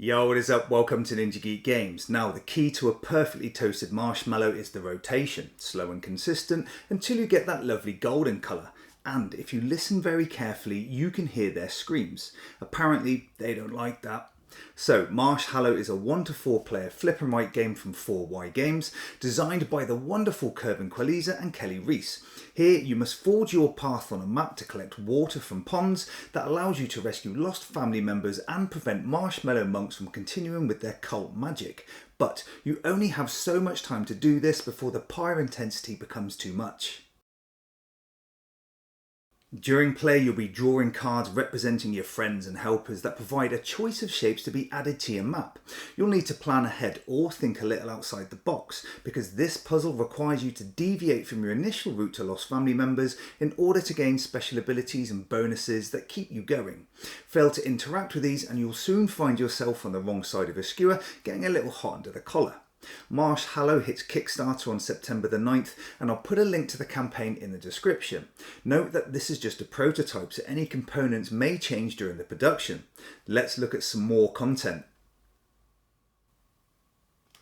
Yo, what is up? Welcome to Ninja Geek Games. Now, the key to a perfectly toasted marshmallow is the rotation, slow and consistent until you get that lovely golden colour. And if you listen very carefully, you can hear their screams. Apparently, they don't like that. So, Marsh Hallow is a 1 to 4 player flip and write game from 4Y Games, designed by the wonderful Kervin Qualiza and Kelly Reese. Here, you must forge your path on a map to collect water from ponds that allows you to rescue lost family members and prevent marshmallow monks from continuing with their cult magic. But you only have so much time to do this before the pyre intensity becomes too much. During play, you'll be drawing cards representing your friends and helpers that provide a choice of shapes to be added to your map. You'll need to plan ahead or think a little outside the box, because this puzzle requires you to deviate from your initial route to lost family members in order to gain special abilities and bonuses that keep you going. Fail to interact with these and you'll soon find yourself on the wrong side of a skewer, getting a little hot under the collar. Marsh Hallow hits Kickstarter on September the 9th, and I'll put a link to the campaign in the description. Note that this is just a prototype, so any components may change during the production. Let's look at some more content.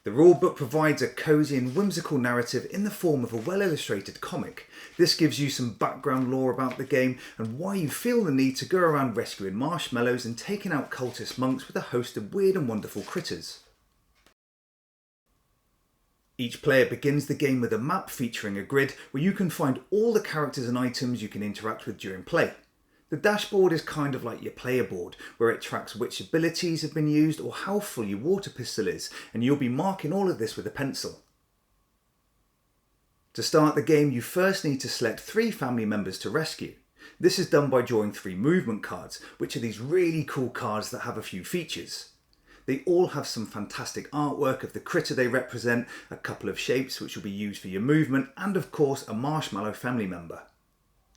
The rulebook provides a cosy and whimsical narrative in the form of a well-illustrated comic. This gives you some background lore about the game and why you feel the need to go around rescuing marshmallows and taking out cultist monks with a host of weird and wonderful critters. Each player begins the game with a map featuring a grid where you can find all the characters and items you can interact with during play. The dashboard is kind of like your player board, where it tracks which abilities have been used or how full your water pistol is, and you'll be marking all of this with a pencil. To start the game, you first need to select 3 family members to rescue. This is done by drawing 3 movement cards, which are these really cool cards that have a few features. They all have some fantastic artwork of the critter they represent, a couple of shapes which will be used for your movement, and of course a marshmallow family member.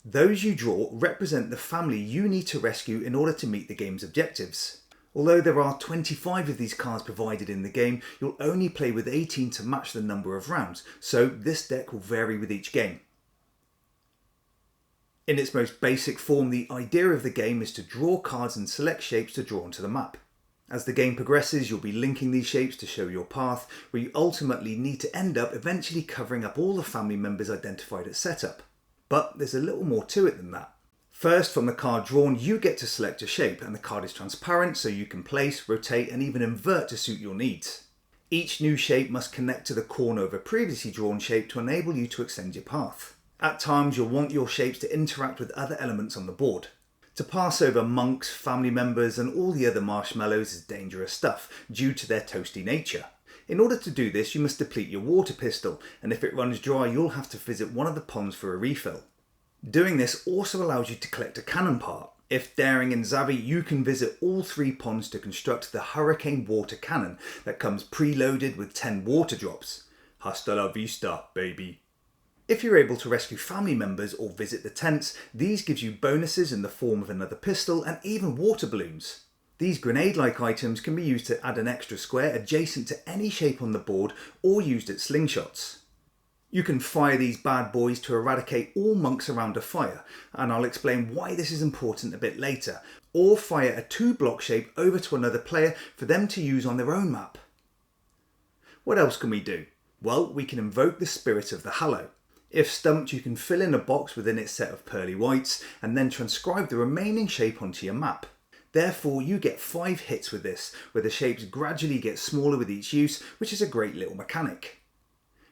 Those you draw represent the family you need to rescue in order to meet the game's objectives. Although there are 25 of these cards provided in the game, you'll only play with 18 to match the number of rounds, so this deck will vary with each game. In its most basic form, the idea of the game is to draw cards and select shapes to draw onto the map. As the game progresses, you'll be linking these shapes to show your path, where you ultimately need to end up eventually covering up all the family members identified at setup. But there's a little more to it than that. First, from the card drawn, you get to select a shape, and the card is transparent so you can place, rotate and even invert to suit your needs. Each new shape must connect to the corner of a previously drawn shape to enable you to extend your path. At times, you'll want your shapes to interact with other elements on the board. To pass over monks, family members and all the other marshmallows is dangerous stuff due to their toasty nature. In order to do this, you must deplete your water pistol, and if it runs dry, you'll have to visit one of the ponds for a refill. Doing this also allows you to collect a cannon part. If daring and savvy, you can visit all 3 ponds to construct the hurricane water cannon that comes preloaded with 10 water drops. Hasta la vista, baby. If you're able to rescue family members or visit the tents, these gives you bonuses in the form of another pistol and even water balloons. These grenade-like items can be used to add an extra square adjacent to any shape on the board or used at slingshots. You can fire these bad boys to eradicate all monks around a fire, and I'll explain why this is important a bit later, or fire a 2-block shape over to another player for them to use on their own map. What else can we do? Well, we can invoke the spirit of the Hallow. If stumped, you can fill in a box within its set of pearly whites and then transcribe the remaining shape onto your map. Therefore, you get 5 hits with this, where the shapes gradually get smaller with each use, which is a great little mechanic.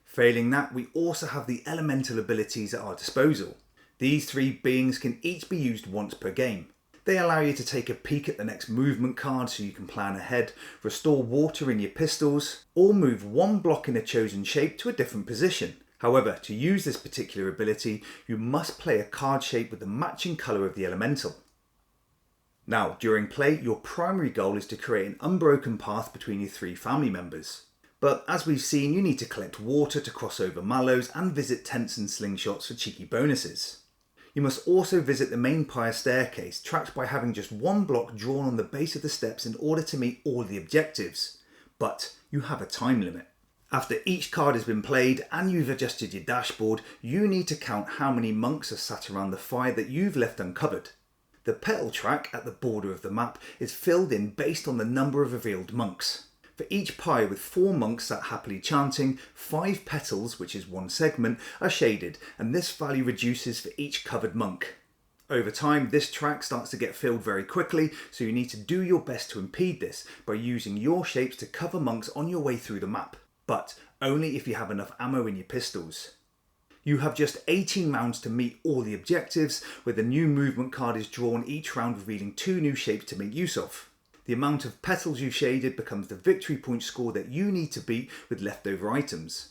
Failing that, we also have the elemental abilities at our disposal. These 3 beings can each be used once per game. They allow you to take a peek at the next movement card so you can plan ahead, restore water in your pistols, or move 1 block in a chosen shape to a different position. However, to use this particular ability, you must play a card shape with the matching colour of the elemental. Now, during play, your primary goal is to create an unbroken path between your 3 family members. But as we've seen, you need to collect water to cross over mallows and visit tents and slingshots for cheeky bonuses. You must also visit the main pyre staircase, tracked by having just 1 block drawn on the base of the steps in order to meet all the objectives. But you have a time limit. After each card has been played and you've adjusted your dashboard, you need to count how many monks are sat around the fire that you've left uncovered. The petal track at the border of the map is filled in based on the number of revealed monks. For each pie with 4 monks sat happily chanting, 5 petals, which is 1 segment, are shaded, and this value reduces for each covered monk. Over time, this track starts to get filled very quickly, so you need to do your best to impede this by using your shapes to cover monks on your way through the map, but only if you have enough ammo in your pistols. You have just 18 rounds to meet all the objectives, where the new movement card is drawn each round, revealing 2 new shapes to make use of. The amount of petals you shaded becomes the victory point score that you need to beat with leftover items.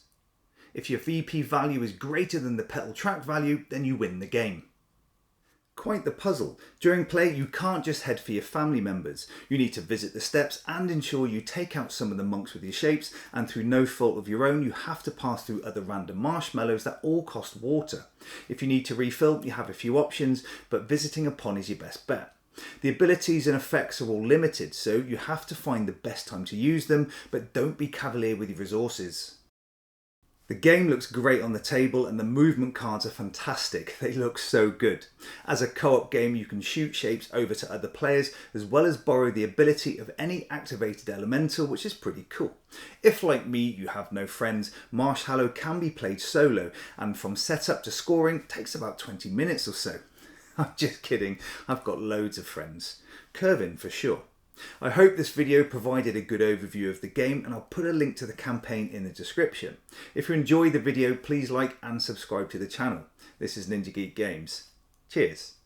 If your VP value is greater than the petal track value, then you win the game. Quite the puzzle. During play, you can't just head for your family members. You need to visit the steps and ensure you take out some of the monks with your shapes, and through no fault of your own, you have to pass through other random marshmallows that all cost water. If you need to refill, you have a few options, but visiting a pond is your best bet. The abilities and effects are all limited, so you have to find the best time to use them, but don't be cavalier with your resources. The game looks great on the table and the movement cards are fantastic. They look so good. As a co-op game, you can shoot shapes over to other players, as well as borrow the ability of any activated elemental, which is pretty cool. If, like me, you have no friends, Marsh Hallow can be played solo, and from setup to scoring takes about 20 minutes or so. I'm just kidding, I've got loads of friends. Curvin for sure. I hope this video provided a good overview of the game, and I'll put a link to the campaign in the description. If you enjoyed the video, please like and subscribe to the channel. This is Ninja Geek Games. Cheers.